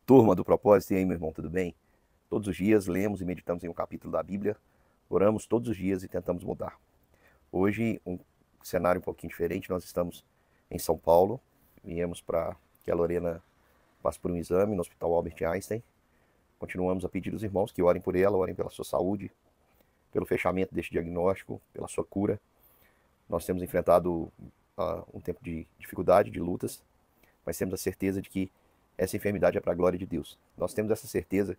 Turma do propósito, e aí, meu irmão, tudo bem? Todos os dias lemos e meditamos em um capítulo da Bíblia, oramos todos os dias e tentamos mudar. Hoje, um cenário um pouquinho diferente, nós estamos em São Paulo, viemos para que a Lorena passe por um exame no Hospital Albert Einstein. Continuamos a pedir aos irmãos que orem por ela, orem pela sua saúde, pelo fechamento deste diagnóstico, pela sua cura. Nós temos enfrentado um tempo de dificuldade, de lutas, mas temos a certeza de que essa enfermidade é para a glória de Deus. Nós temos essa certeza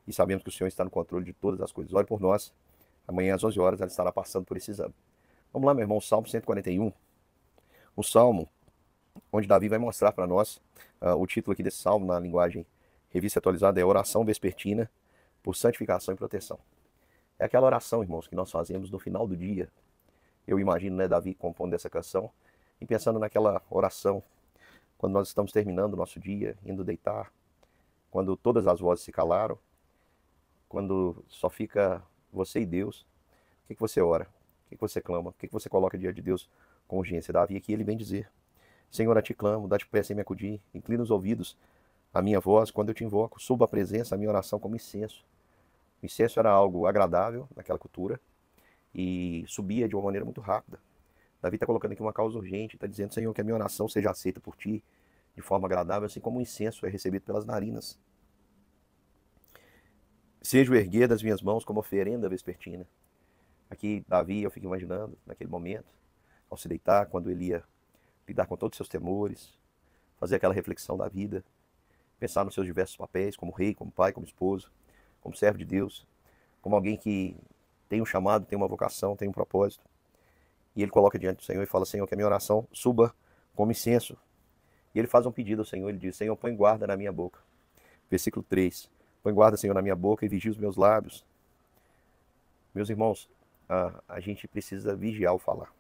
e sabemos que o Senhor está no controle de todas as coisas. Ore por nós. Amanhã às 11 horas ela estará passando por esse exame. Vamos lá, meu irmão, Salmo 141. Um salmo onde Davi vai mostrar para nós, o título aqui desse salmo na linguagem revista atualizada é Oração Vespertina por Santificação e Proteção. É aquela oração, irmãos, que nós fazemos no final do dia. Eu imagino, né, Davi compondo essa canção e pensando naquela oração quando nós estamos terminando o nosso dia, indo deitar, quando todas as vozes se calaram, quando só fica você e Deus. O que você ora? O que você clama? O que você coloca diante de Deus com urgência? Davi aqui ele vem dizer: Senhor, a ti clamo, dá-te pé sem me acudir, inclina os ouvidos à minha voz quando eu te invoco, suba à presença a minha oração como incenso. O incenso era algo agradável naquela cultura e subia de uma maneira muito rápida. Davi está colocando aqui uma causa urgente, está dizendo: Senhor, que a minha oração seja aceita por ti de forma agradável, assim como o incenso é recebido pelas narinas. Seja o erguer das minhas mãos como oferenda vespertina. Aqui, Davi, eu fico imaginando, naquele momento, ao se deitar, quando ele ia lidar com todos os seus temores, fazer aquela reflexão da vida, pensar nos seus diversos papéis, como rei, como pai, como esposo, como servo de Deus, como alguém que tem um chamado, tem uma vocação, tem um propósito. E ele coloca diante do Senhor e fala: Senhor, que a minha oração suba como incenso. E ele faz um pedido ao Senhor, ele diz: Senhor, põe guarda na minha boca. Versículo 3. Põe guarda, Senhor, na minha boca e vigia os meus lábios. Meus irmãos, a gente precisa vigiar o falar.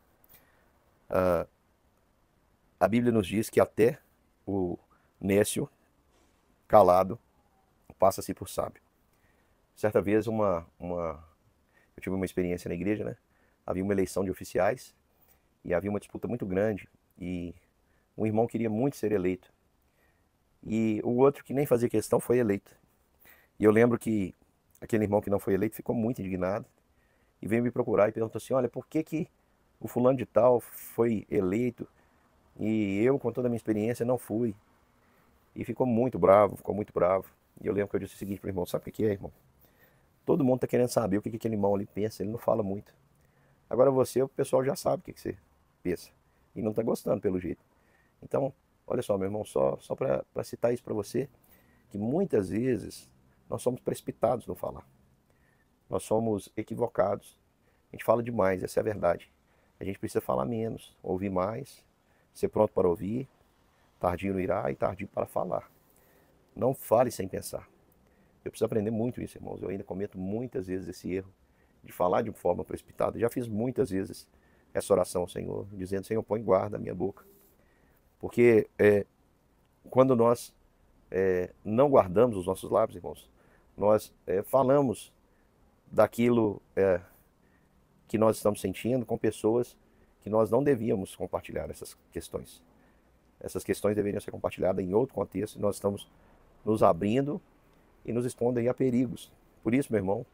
A Bíblia nos diz que até o nécio calado passa-se por sábio. Certa vez eu tive uma experiência na igreja, né? Havia uma eleição de oficiais e havia uma disputa muito grande e um irmão queria muito ser eleito e o outro que nem fazia questão foi eleito. E eu lembro que aquele irmão que não foi eleito ficou muito indignado e veio me procurar e perguntou assim: olha, por que o fulano de tal foi eleito e eu, com toda a minha experiência, não fui? E ficou muito bravo, ficou muito bravo. E eu lembro que eu disse o seguinte para o irmão: sabe o que é, irmão? Todo mundo está querendo saber o que aquele irmão ali pensa, ele não fala muito. Agora você, o pessoal já sabe o que você pensa e não está gostando pelo jeito. Então, olha só, meu irmão, só para citar isso para você, que muitas vezes nós somos precipitados no falar. Nós somos equivocados. A gente fala demais, essa é a verdade. A gente precisa falar menos, ouvir mais, ser pronto para ouvir, tardio no irá e tardio para falar. Não fale sem pensar. Eu preciso aprender muito isso, irmãos. Eu ainda cometo muitas vezes esse erro de falar de forma precipitada. Já fiz muitas vezes essa oração ao Senhor, dizendo: Senhor, põe guarda na minha boca. Porque quando nós não guardamos os nossos lábios, irmãos, nós falamos daquilo que nós estamos sentindo com pessoas que nós não devíamos compartilhar essas questões. Essas questões deveriam ser compartilhadas em outro contexto e nós estamos nos abrindo e nos expondo aí a perigos. Por isso, meu irmão,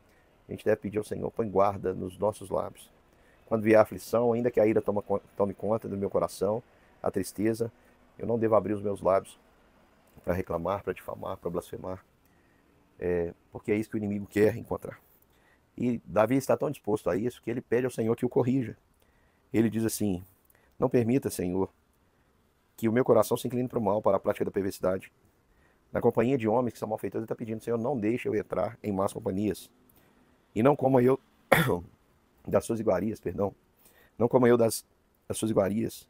a gente deve pedir ao Senhor: põe guarda nos nossos lábios. Quando vier a aflição, ainda que a ira tome conta do meu coração, a tristeza, eu não devo abrir os meus lábios para reclamar, para difamar, para blasfemar, porque é isso que o inimigo quer encontrar. E Davi está tão disposto a isso que ele pede ao Senhor que o corrija. Ele diz assim: não permita, Senhor, que o meu coração se incline para o mal, para a prática da perversidade. Na companhia de homens que são malfeitores, ele está pedindo: Senhor, não deixe eu entrar em más companhias. E não coma eu das suas iguarias, perdão. Não coma eu das suas iguarias.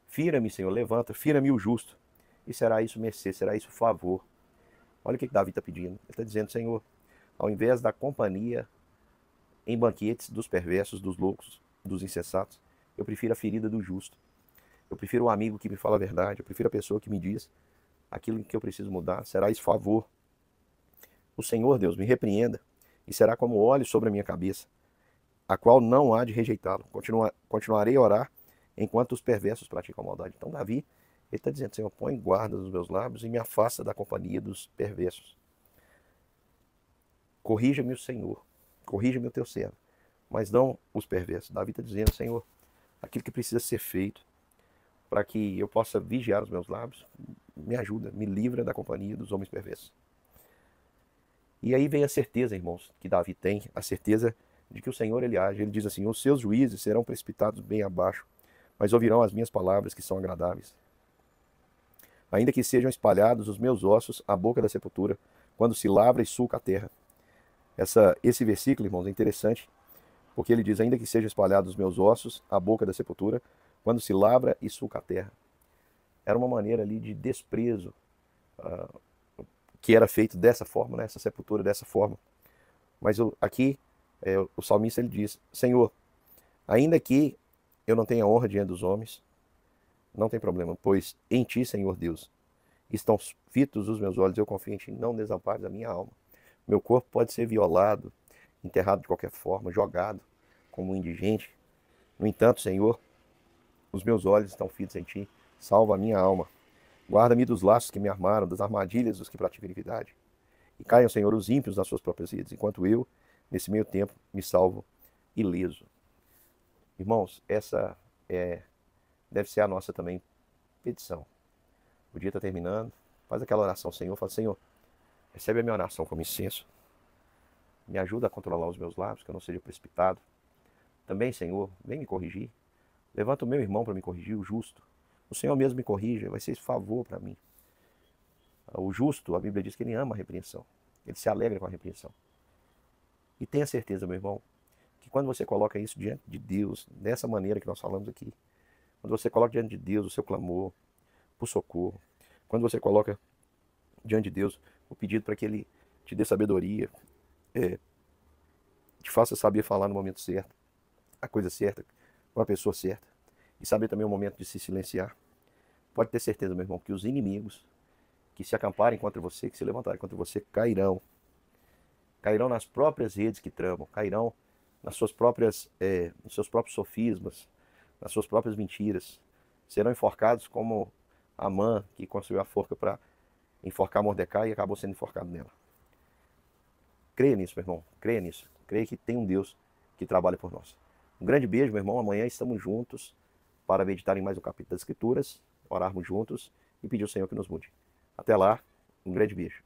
Fira-me, Senhor, levanta, fira-me o justo. E será isso mercê, será isso favor. Olha o que Davi está pedindo. Ele está dizendo: Senhor, ao invés da companhia em banquetes dos perversos, dos loucos, dos insensatos, eu prefiro a ferida do justo. Eu prefiro o amigo que me fala a verdade. Eu prefiro a pessoa que me diz aquilo que eu preciso mudar. Será isso favor. O Senhor, Deus, me repreenda e será como óleo sobre a minha cabeça, a qual não há de rejeitá-lo. Continuarei a orar enquanto os perversos praticam a maldade. Então Davi, Ele está dizendo, Senhor, põe guarda nos meus lábios e me afasta da companhia dos perversos. Corrija-me o Senhor, corrija-me o teu servo, mas não os perversos. Davi está dizendo, Senhor, aquilo que precisa ser feito para que eu possa vigiar os meus lábios, me ajuda, me livra da companhia dos homens perversos. E aí vem a certeza, irmãos, que Davi tem, a certeza de que o Senhor ele age. Ele diz assim, os seus juízes serão precipitados bem abaixo, mas ouvirão as minhas palavras que são agradáveis. Ainda que sejam espalhados os meus ossos à boca da sepultura, quando se lavra e sulca a terra. Esse versículo, irmãos, é interessante, porque ele diz, ainda que sejam espalhados os meus ossos à boca da sepultura, quando se lavra e sulca a terra. Era uma maneira ali de desprezo, que era feito dessa forma, né? Essa sepultura dessa forma. Mas aqui, o salmista ele diz, Senhor, ainda que eu não tenha honra diante dos homens, não tem problema, pois em ti, Senhor Deus, estão fitos os meus olhos, eu confio em ti, não desampares a minha alma. Meu corpo pode ser violado, enterrado de qualquer forma, jogado como um indigente. No entanto, Senhor, os meus olhos estão fitos em ti, salva a minha alma. Guarda-me dos laços que me armaram, das armadilhas dos que praticam iniquidade. E caiam, Senhor, os ímpios nas suas próprias redes, enquanto eu, nesse meio tempo, me salvo ileso. Irmãos, essa deve ser a nossa também petição. O dia está terminando, faz aquela oração, Senhor, fala, Senhor, recebe a minha oração como incenso, me ajuda a controlar os meus lábios, que eu não seja precipitado. Também, Senhor, vem me corrigir. Levanta o meu irmão para me corrigir, o justo. O Senhor mesmo me corrija, vai ser favor para mim. O justo, a Bíblia diz que ele ama a repreensão. Ele se alegra com a repreensão. E tenha certeza, meu irmão, que quando você coloca isso diante de Deus, dessa maneira que nós falamos aqui, quando você coloca diante de Deus o seu clamor por socorro, quando você coloca diante de Deus o pedido para que Ele te dê sabedoria, te faça saber falar no momento certo, a coisa certa, com a pessoa certa, e saber também o momento de se silenciar, pode ter certeza, meu irmão, que os inimigos que se acamparem contra você, que se levantarem contra você, cairão. Cairão nas próprias redes que tramam, cairão nas suas próprias, nos seus próprios sofismas, nas suas próprias mentiras. Serão enforcados como Amã, que construiu a forca para enforcar Mordecai e acabou sendo enforcado nela. Creia nisso, meu irmão, creia nisso. Creia que tem um Deus que trabalha por nós. Um grande beijo, meu irmão. Amanhã estamos juntos para meditar em mais um capítulo das Escrituras, orarmos juntos e pedir ao Senhor que nos mude. Até lá, um grande beijo.